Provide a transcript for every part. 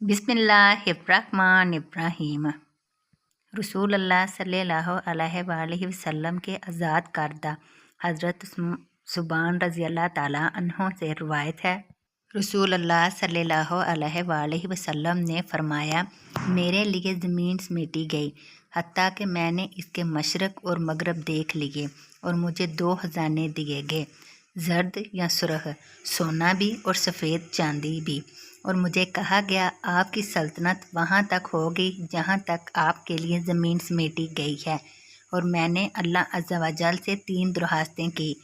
बिस्मिल्लाहिर्रहमानिर्रहीम। रसूलुल्लाह सल्लल्लाहु अलैहि वसल्लम के आज़ाद करदा हज़रत सुबान रज़ी अल्लाह ताला अन्हों से रिवायत है। रसूलुल्लाह सल्लल्लाहु अलैहि वसल्लम ने फरमाया, मेरे लिए ज़मीन समेटी गई हत्ता कि मैंने इसके मशरक़ और मगरब देख लिए और मुझे 2 खजाने दिए गए, जर्द या सुरख, सोना भी और सफ़ेद चांदी भी, और मुझे कहा गया आपकी सल्तनत वहाँ तक होगी जहाँ तक आपके लिए ज़मीन समेटी गई है। और मैंने अल्लाह अज़्ज़ा व जल से 3 दरख्वास्तें की,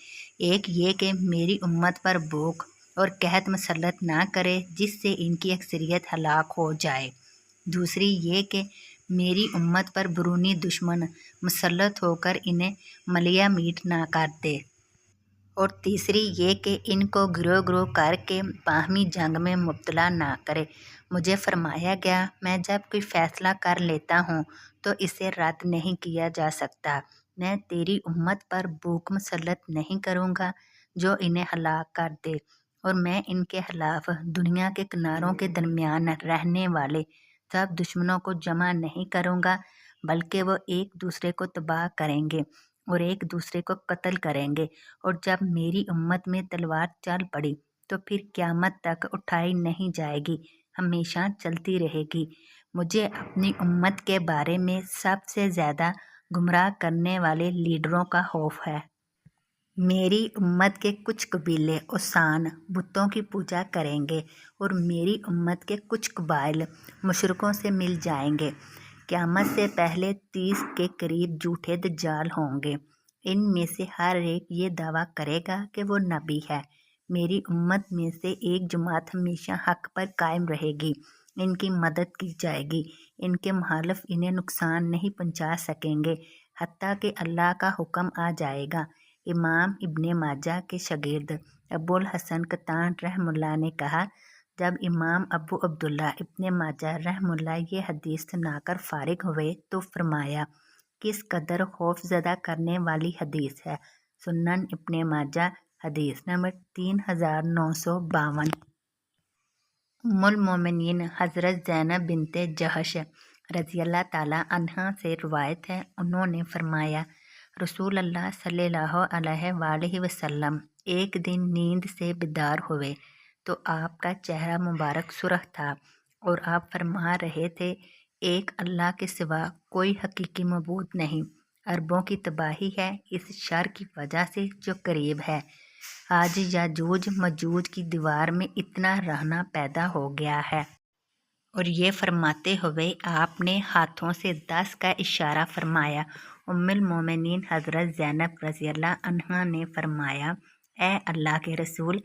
एक ये कि मेरी उम्मत पर भूख और कहत मसलत ना करे जिससे इनकी अक्सरियत हलाक हो जाए, दूसरी ये कि मेरी उम्मत पर बरूनी दुश्मन मसलत होकर इन्हें मलिया मीट ना कर दे, और तीसरी ये कि इनको गिरोह गिरोह करके बाहमी जंग में मुब्तला ना करे। मुझे फरमाया गया, मैं जब कोई फ़ैसला कर लेता हूँ तो इसे रद्द नहीं किया जा सकता। मैं तेरी उम्मत पर भूख मसलत नहीं करूँगा जो इन्हें हलाक कर दे, और मैं इनके खिलाफ दुनिया के किनारों के दरमियान रहने वाले सब दुश्मनों को जमा नहीं करूँगा, बल्कि वो एक दूसरे को तबाह करेंगे और एक दूसरे को कत्ल करेंगे। और जब मेरी उम्मत में तलवार चल पड़ी तो फिर क़यामत तक उठाई नहीं जाएगी, हमेशा चलती रहेगी। मुझे अपनी उम्मत के बारे में सबसे ज़्यादा गुमराह करने वाले लीडरों का खौफ है। मेरी उम्मत के कुछ कबीले औसान बुतों की पूजा करेंगे और मेरी उम्मत के कुछ कबाइल मुशरिकों से मिल जाएंगे। क़यामत से पहले 30 के करीब झूठे दज्जाल होंगे। इनमें से हर एक ये दावा करेगा कि वो नबी है। मेरी उम्मत में से एक जमात हमेशा हक पर कायम रहेगी, इनकी मदद की जाएगी, इनके मुखालिफ इन्हें नुकसान नहीं पहुंचा सकेंगे हत्ता कि अल्लाह का हुक्म आ जाएगा। इमाम इब्ने माजा के शागिर्द अबुल हसन कतान रहमुल्लाह ने कहा, जब इमाम अबू अब्दुल्ला इब्ने माजा रहमुल्लाह ये हदीस सुनाकर फारिग हुए तो फरमाया, किस कदर खौफज़दा करने वाली हदीस है। सुनन इब्ने माजा हदीस नंबर 3952। उम्मुल मोमिनीन हज़रत ज़ैनब बिनते जहश रज़ी अल्लाह ताला अन्हा से रिवायत है, उन्होंने फरमाया, रसूलुल्लाह सल्लल्लाहु अलैहि वसल्लम एक दिन नींद से बेदार हुए तो आपका चेहरा मुबारक सुर्ख था और आप फरमा रहे थे, एक अल्लाह के सिवा कोई हकीकी मबूद नहीं, अरबों की तबाही है इस शर की वजह से जो करीब है। आज याजूज मजूज की दीवार में इतना रहना पैदा हो गया है। और ये फरमाते हुए आपने हाथों से 10 का इशारा फरमाया। उम्मुल मोमिनीन हज़रत ज़ैनब रज़ी अल्लाह अन्हा ने फरमाया, ए अल्लाह के रसूल,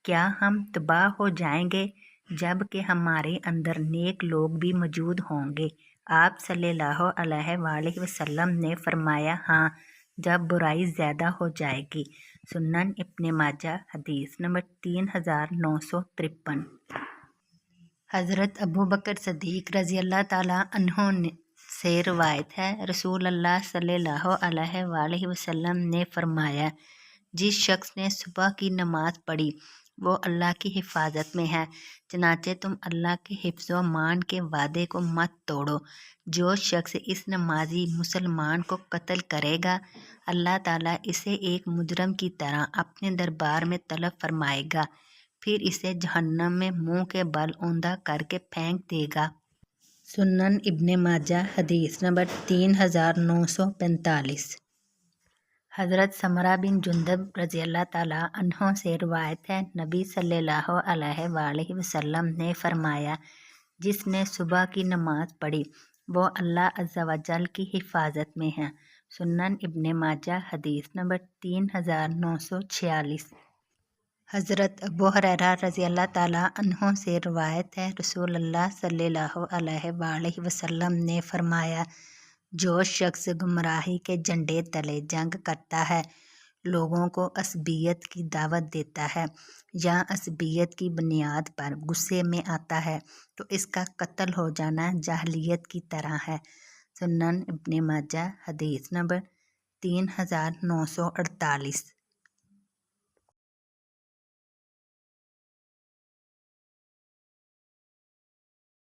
क्या हम तबाह हो जाएंगे जब कि हमारे अंदर नेक लोग भी मौजूद होंगे? आप सल्लल्लाहु अलैहि वसल्लम ने फरमाया, हाँ, जब बुराई ज़्यादा हो जाएगी। सुनन इब्ने माजा हदीस नंबर 3953। हज़रत अबू बकर सदीक़ रज़ी अल्लाह ताला अन्हो से रिवायत है, रसूलुल्लाह सल्लल्लाहु अलैहि वसल्लम ने फरमाया, जिस शख्स ने सुबह की नमाज पढ़ी वो अल्लाह की हिफाजत में है, चनाचे तुम अल्लाह के हिफ्ज़ व मान के वादे को मत तोड़ो। जो शख्स इस नमाजी मुसलमान को कत्ल करेगा, अल्लाह ताला इसे एक मुजरम की तरह अपने दरबार में तलब फरमाएगा, फिर इसे जहन्नम में मुंह के बल औंधा करके फेंक देगा। सुनन इब्ने माजा हदीस नंबर 3945। हज़रत समरा बिन जुंदब रज़ी अल्लाह ताला अन्हों से रिवायत है, नबी सल्लल्लाहु अलैहि वसल्लम ने फरमाया, जिसने सुबह की नमाज पढ़ी वो अल्लाह अज़्ज़ा व जल की हिफाजत में है। सुनन इब्ने माजा हदीस नंबर 3946। हज़रत अबू हुरैरा रज़ी अल्लाह ताला अन्हों से रिवायत है, रसूलुल्लाह सल्लल्लाहु अलैहि वसल्लम ने फरमाया, जो शख्स गुमराही के झंडे तले जंग करता है, लोगों को असबियत की दावत देता है या असबियत की बुनियाद पर गुस्से में आता है तो इसका कत्ल हो जाना जाहलियत की तरह है। सुनन इब्ने माजा हदीस नंबर 3948।